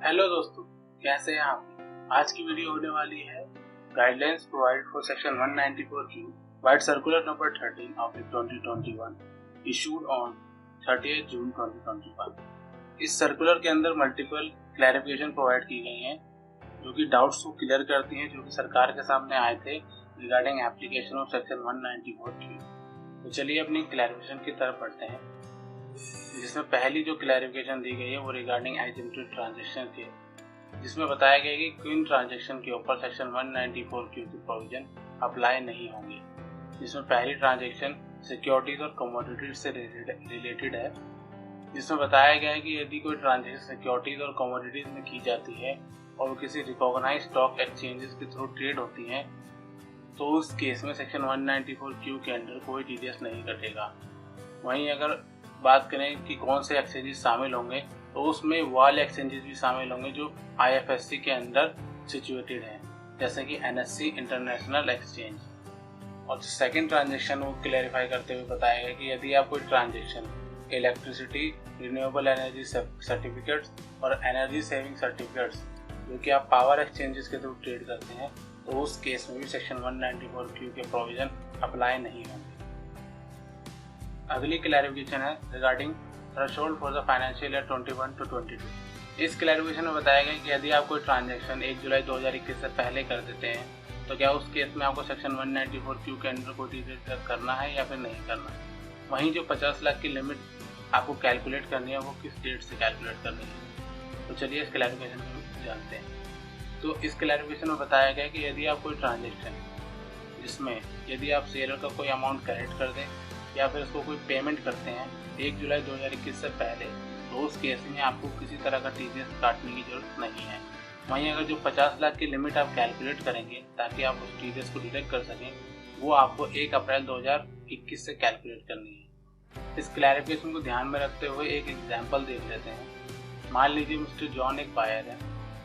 Hello दोस्तों, कैसे हैं आप। आज की वीडियो होने वाली है guidelines provide for section 194Q wide circular number 13 of 2021 issued on 30 जून 2021। इस सर्कुलर के अंदर मल्टीपल क्लैरिफिकेशन प्रोवाइड की गई हैं जो कि डाउट्स को क्लियर करती हैं जो कि सरकार के सामने आए थे regarding application of section 194Q। तो चलिए अपनी क्लैरिफिकेशन की तरफ बढ़ते हैं, जिसमें पहली जो क्लैरिफिकेशन दी गई है वो रिगार्डिंग एजेंटेड ट्रांजैक्शन की, जिसमें बताया गया है कि क्विन ट्रांजैक्शन के ऊपर सेक्शन 194Q की प्रोविजन अप्लाई नहीं होंगे। जिसमें पहली ट्रांजैक्शन सिक्योरिटीज और कमोडिटीज से रिलेटेड है, जिसमें बताया गया है कि यदि कोई ट्रांजैक्शन सिक्योरिटीज और कमोडिटीज में की जाती है और वो किसी रिकॉग्नाइज्ड स्टॉक एक्सचेंजेस के थ्रू ट्रेड होती हैं तो उस केस में सेक्शन 194Q के अंडर कोई टीडीएस नहीं कटेगा। वहीं अगर बात करें कि कौन से एक्सचेंजेस शामिल होंगे तो उसमें वाले एक्सचेंजेस भी शामिल होंगे जो IFSC के अंदर सिचुएटेड हैं, जैसे कि NSE इंटरनेशनल एक्सचेंज। और जो सेकेंड ट्रांजेक्शन वो क्लैरिफाई करते हुए बताया गया कि यदि आप कोई transaction electricity, renewable energy certificates और एनर्जी सेविंग सर्टिफिकेट्स जो कि आप पावर एक्सचेंजेस के थ्रू ट्रेड करते हैं तो उस केस में भी सेक्शन 194Q के प्रोविजन अप्लाई नहीं होंगे। अगली क्लैरिफिकेशन है regarding threshold for the financial year 21 to 22। इस क्लैरिफिकेशन में बताया गया कि यदि आप कोई ट्रांजैक्शन 1 जुलाई 2021 से पहले कर देते हैं तो क्या उस केस में आपको सेक्शन 194Q के अंडर कोई टीडीएस करना है या फिर नहीं करना। वहीं जो 50 लाख की लिमिट आपको कैलकुलेट करनी है वो किस डेट से कैलकुलेट करनी है, तो चलिए इस क्लैरिफिकेशन को जानते हैं। तो इस क्लैरिफिकेशन में बताया गया कि यदि आप कोई ट्रांजेक्शन जिसमें यदि आप सेलर का कोई अमाउंट करेक्ट कर दें या फिर उसको कोई पेमेंट करते हैं 1 जुलाई 2021 से पहले तो उस केस में आपको किसी तरह का टीडीएस काटने की जरूरत नहीं है। वहीं अगर जो 50 लाख की लिमिट आप कैलकुलेट करेंगे ताकि आप उस टीडीएस को डिडक्ट कर सकें वो आपको 1 अप्रैल 2021 से कैलकुलेट करनी है। इस क्लैरिफिकेशन को ध्यान में रखते हुए एक एग्जाम्पल देख लेते हैं। मान लीजिए मिस्टर जॉन एक बायर है,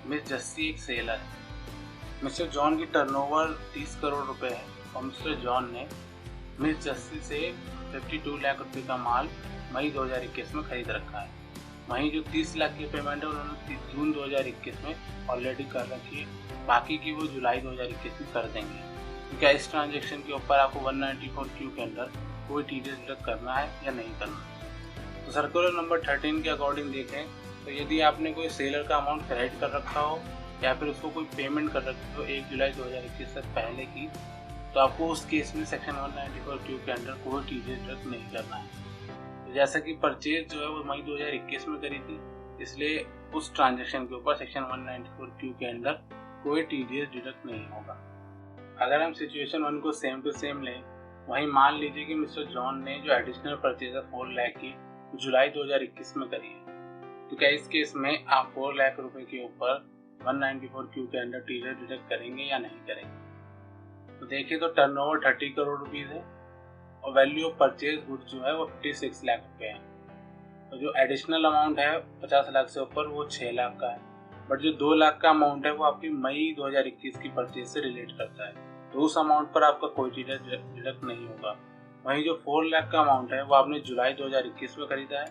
मिस जस्सी एक सेलर है। मिस्टर जॉन की टर्नओवर 30 करोड़ रुपए है और मिस्टर जॉन ने मिस जस्सी से 52 लाख रुपए का माल मई 2021 में खरीद रखा है। वहीं जो 30 लाख की पेमेंट है उन्होंने जून 2021 में ऑलरेडी कर रखी है, बाकी की वो जुलाई 2021 में कर देंगे। तो क्या इस ट्रांजेक्शन के ऊपर आपको 194Q के अंदर कोई टीडीएस डिडक्ट करना है या नहीं करना। तो सर्कुलर नंबर 13 के अकॉर्डिंग देखें तो यदि आपने कोई सेलर का अमाउंट क्रेडिट कर रखा हो या फिर उसको कोई पेमेंट कर रखी हो 1 जुलाई 2021 से पहले की तो आपको उस केस में सेक्शन 194Q के अंडर कोई टीडीएस डिडक्ट नहीं करना है। तो जैसा कि परचेज जो है वो मई 2021 में करी थी, इसलिए उस ट्रांजैक्शन के ऊपर सेक्शन 194Q के अंडर कोई टीडीएस डिडक्ट नहीं होगा। अगर हम सिचुएशन 1 को सेम टू सेम लें, वहीं मान लीजिए कि मिस्टर जॉन ने जो एडिशनल परचेज है 4 लाख की जुलाई 2021 में करी है, तो क्या इस केस में आप 4 लाख रुपए के ऊपर 194Q के अंडर टीडीएस डिडक्ट करेंगे या नहीं करेंगे। तो देखिए तो टर्नओवर 30 करोड़ रुपीस है और वैल्यू ऑफ परचेज गुड्स जो है वो 56 लाख रुपए है। तो जो एडिशनल अमाउंट है 50 लाख से ऊपर वो 6 लाख का है, बट जो 2 लाख का अमाउंट है वो आपकी मई 2021 की परचेज से रिलेट करता है, तो उस अमाउंट पर आपका कोई टीडीएस डिडक्ट नहीं होगा। वहीं जो 4 लाख का अमाउंट है वो आपने जुलाई 2021 में खरीदा है,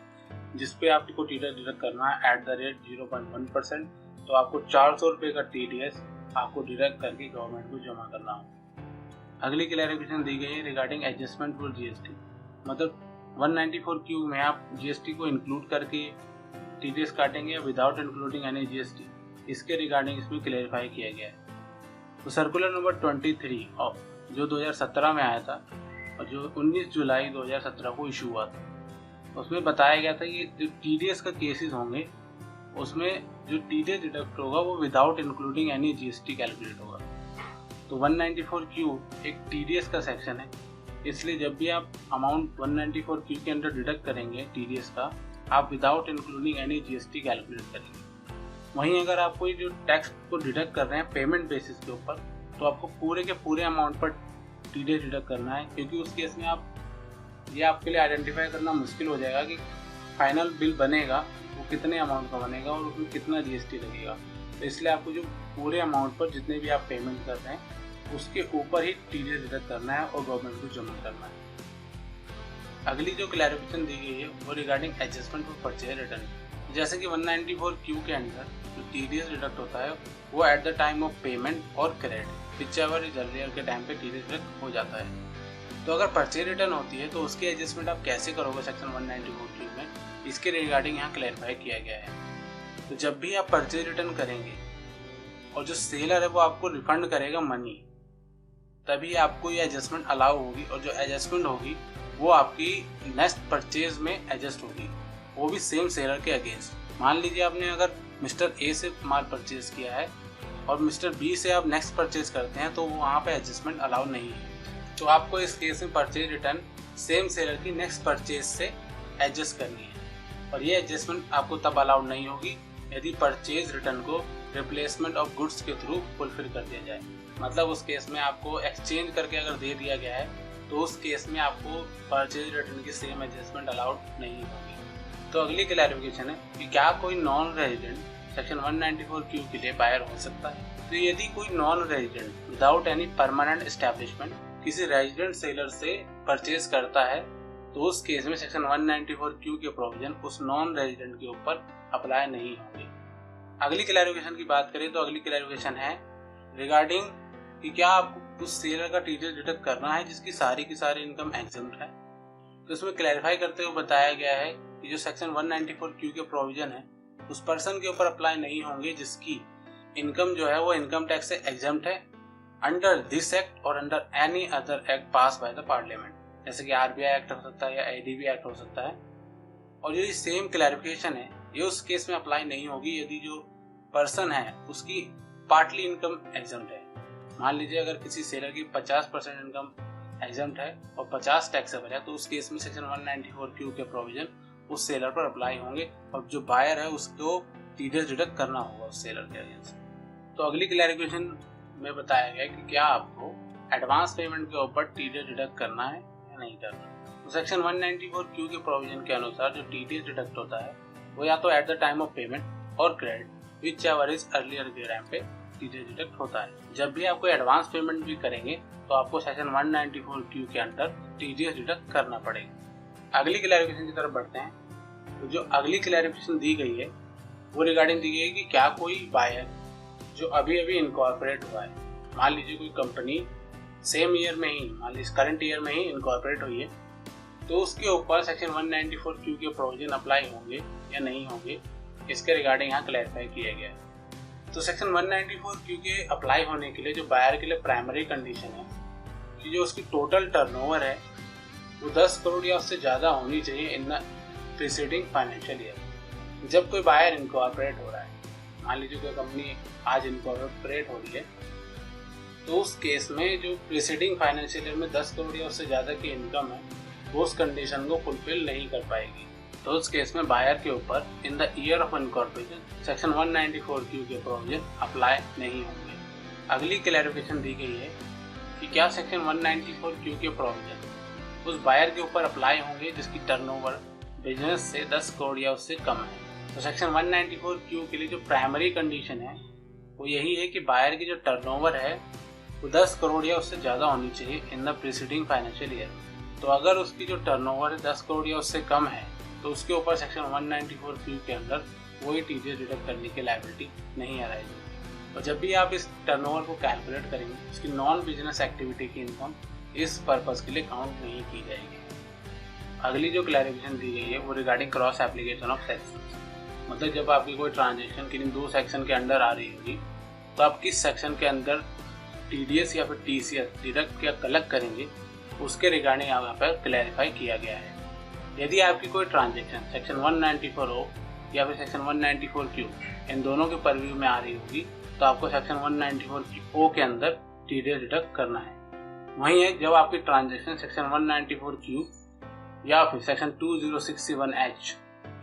जिसपे आपको टीडीएस डिडक्ट करना है एट द रेट 0.1%। तो आपको 400 रुपये का टीडीएस आपको डिडक्ट करके गवर्नमेंट को जमा करना होगा। अगली क्लैरिफिकेशन दी गई है रिगार्डिंग एडजस्टमेंट फॉर जीएसटी, मतलब 194Q में आप जीएसटी को इंक्लूड करके टीडीएस काटेंगे या विदाउट इंक्लूडिंग एनी जीएसटी, इसके रिगार्डिंग इसमें क्लैरिफाई किया गया है। तो सर्कुलर नंबर 23 ऑफ जो 2017 में आया था और जो 19 जुलाई 2017 को इशू हुआ था, उसमें बताया गया था कि जो टीडीएस का केसेस होंगे उसमें जो टीडीएस डिडक्ट होगा वो without including any GST calculate होगा। तो 194Q एक टीडीएस का सेक्शन है, इसलिए जब भी आप अमाउंट 194Q के अंडर डिडक्ट करेंगे टीडीएस का, आप without including any GST calculate करेंगे। वहीं अगर आप कोई जो टैक्स को डिडक्ट कर रहे हैं पेमेंट बेसिस के ऊपर, तो आपको पूरे के पूरे अमाउंट पर टीडीएस डिडक्ट करना है, क्योंकि उस केस में ये आपके लिए आइडेंटिफाई करना मुश्किल हो जाएगा कि फाइनल बिल बनेगा वो कितने अमाउंट का बनेगा और उसमें कितना जीएसटी लगेगा। तो इसलिए आपको जो पूरे अमाउंट पर जितने भी आप पेमेंट कर रहे हैं उसके ऊपर ही टीडीएस डिडक्ट करना है और गवर्नमेंट को जमा करना है। अगली जो क्लैरिफिकेशन दी गई है वो regarding adjustment for purchase return, जैसे कि 194Q के अंदर जो TDS डिडक्ट होता है वो at the time of payment और क्रेडिट विचएवर इज अर्लियर के टाइम पे TDS डिडक्ट हो जाता है। तो अगर परचेज रिटर्न होती है तो उसकी एडजस्टमेंट आप कैसे करोगे सेक्शन 194Q में, इसके रिगार्डिंग यहाँ क्लैरिफाई किया गया है। तो जब भी आप परचेज रिटर्न करेंगे और जो सेलर है वो आपको रिफंड करेगा मनी, तभी आपको ये एडजस्टमेंट अलाउ होगी, और जो एडजस्टमेंट होगी वो आपकी नेक्स्ट परचेज में एडजस्ट होगी, वो भी सेम सेलर के अगेंस्ट। मान लीजिए आपने अगर मिस्टर ए से माल परचेज किया है और मिस्टर बी से आप नेक्स्ट परचेज करते हैं तो वहाँ पे एडजस्टमेंट अलाउ नहीं है। तो आपको इस केस में परचेज रिटर्न सेम सेलर की नेक्स्ट परचेज से एडजस्ट करनी है, और ये एडजस्टमेंट आपको तब अलाउड नहीं होगी यदि परचेज रिटर्न को रिप्लेसमेंट ऑफ गुड्स के थ्रू फुलफिल कर दिया जाए। मतलब उस केस में आपको एक्सचेंज करके अगर दे दिया गया है तो उस केस में आपको परचेज रिटर्न की सेम एडजस्टमेंट अलाउड नहीं होगी। तो अगली क्लैरिफिकेशन है कि क्या कोई नॉन रेजिडेंट सेक्शन 194Q के लिए बायर हो सकता है। तो यदि कोई non resident without any permanent establishment किसी रेजिडेंट सेलर से परचेज करता है तो उस केस में सेक्शन 194Q के प्रोविजन उस नॉन रेजिडेंट के ऊपर अप्लाई नहीं होंगे। अगली क्लैरिफिकेशन की बात करें तो अगली क्लैरिफिकेशन है रिगार्डिंग कि क्या आपको उस सेलर का TDS डिडक्ट करना है जिसकी सारी की सारी इनकम एग्जम्प्ट है। तो इसमें क्लैरिफाई करते हुए बताया गया है कि जो सेक्शन 194Q के प्रोविजन है उस पर्सन के ऊपर अप्लाई नहीं होंगे जिसकी इनकम जो है वो इनकम टैक्स से एग्जम्प्ट है अंडर दिस एक्ट और under any other act pass by the parliament, जैसे कि RBI एक्ट हो सकता है या ADB एक्ट हो सकता है। और ये सेम क्लैरिफिकेशन है ये उस केस में अप्लाई नहीं होगी यदि जो पर्सन है उसकी पार्टली इनकम एग्जम्प्ट है। मान लीजिए अगर किसी सेलर की 50% इनकम एग्जम्प्ट है और 50 टैक्सेबल है तो उस केस में सेक्शन 194Q के प्रोविजन उस सेलर पर अप्लाई होंगे और जो बायर है उसको TDS डिडक्ट करना होगा उस सेलर के अगेंस्ट। तो अगली क्लैरिफिकेशन में बताया गया कि क्या आपको एडवांस पेमेंट के ऊपर TDS डिडक्ट करना है या नहीं करना। तो सेक्शन 194Q के प्रोविजन के अनुसार जो TDS डिडक्ट होता है वो या तो at the time of payment और क्रेडिट विचएवर इज अर्लियर के टाइम पे TDS डिडक्ट होता है। जब भी आपको एडवांस पेमेंट भी करेंगे तो आपको सेक्शन 194Q के अंदर TDS डिडक्ट करना पड़ेगा। अगली क्लैरिफिकेशन की तरफ बढ़ते हैं। तो जो अगली क्लैरिफिकेशन दी गई है वो रिगार्डिंग दी गई है कि क्या कोई बायर जो अभी अभी इनकॉर्पोरेट हुआ है, मान लीजिए कोई कंपनी सेम ईयर में ही, मान लीजिए करंट ईयर में ही इनकॉर्पोरेट हुई है, तो उसके ऊपर सेक्शन 194Q के प्रोविजन अप्लाई होंगे या नहीं होंगे, इसके रिगार्डिंग यहाँ क्लैरिफाई किया गया है। तो सेक्शन 194Q के अप्लाई होने के लिए जो बायर के लिए प्राइमरी कंडीशन है कि जो उसकी टोटल टर्नओवर है वो 10 करोड़ या उससे ज़्यादा होनी चाहिए in the preceding financial year. जब कोई बायर इनकॉर्पोरेट हो रहा है, मान लीजिए कोई कंपनी आज इनकॉर्पोरेट हो रही है, तो उस केस में जो प्रीसीडिंग फाइनेंशियल ईयर में 10 करोड़ या उससे ज़्यादा की इनकम है वो उस कंडीशन को फुलफिल नहीं कर पाएगी। तो उस केस में बायर के ऊपर in the year of incorporation section 194Q के प्रोविजन अप्लाई नहीं होंगे। अगली क्लैरिफिकेशन दी गई है कि क्या सेक्शन 194Q के प्रोविजन उस बायर के ऊपर अप्लाई होंगे जिसकी टर्नओवर बिजनेस से 10 करोड़ या उससे कम है। तो सेक्शन 194Q के लिए जो प्राइमरी कंडीशन है वो यही है कि बायर की जो टर्नओवर है वो 10 करोड़ या उससे ज़्यादा होनी चाहिए in the preceding financial year. तो अगर उसकी जो टर्नओवर है 10 करोड़ या उससे कम है तो उसके ऊपर सेक्शन 194Q के अंदर कोई TDS डिडक्ट करने की लायबिलिटी नहीं आएगी। और जब भी आप इस टर्नओवर को कैलकुलेट करेंगे उसकी नॉन बिजनेस एक्टिविटी की इनकम इस पर्पज़ के लिए काउंट नहीं की जाएगी। अगली जो क्लैरिफिकेशन दी गई है वो regarding cross application of section, मतलब जब आपकी कोई ट्रांजेक्शन किन्हीं दो सेक्शन के अंडर आ रही होगी तो आप किस सेक्शन के अंदर TDS या फिर TCS डिडक्ट या कलेक्ट करेंगे उसके रिगार्डिंग यहाँ पर क्लैरिफाई किया गया है। यदि आपकी कोई ट्रांजेक्शन सेक्शन 194O या फिर सेक्शन 194Q इन दोनों के परव्यू में आ रही होगी तो आपको सेक्शन 194O के अंदर TDS डिडक्ट करना है। वहीं है जब आपकी ट्रांजेक्शन सेक्शन 194Q या फिर सेक्शन 2061H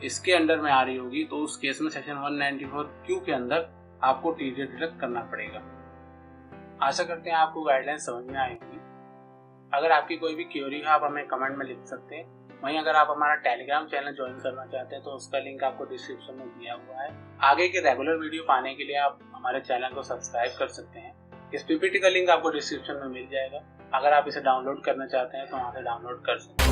इसके अंडर में आ रही होगी तो उस केस में सेक्शन 194Q के अंदर आपको TDS डिडक्ट करना पड़ेगा। आशा करते हैं आपको गाइडलाइन समझ में आई होगी। अगर आपकी कोई भी क्वेरी है आप हमें कमेंट में लिख सकते हैं। वहीं अगर आप हमारा टेलीग्राम चैनल ज्वाइन करना चाहते हैं तो उसका लिंक आपको डिस्क्रिप्शन में दिया हुआ है। आगे के रेगुलर वीडियो पाने के लिए आप हमारे चैनल को सब्सक्राइब कर सकते हैं। इस पीपीटी का लिंक आपको डिस्क्रिप्शन में मिल जाएगा। अगर आप इसे डाउनलोड करना चाहते हैं तो वहाँ से डाउनलोड कर सकते हैं।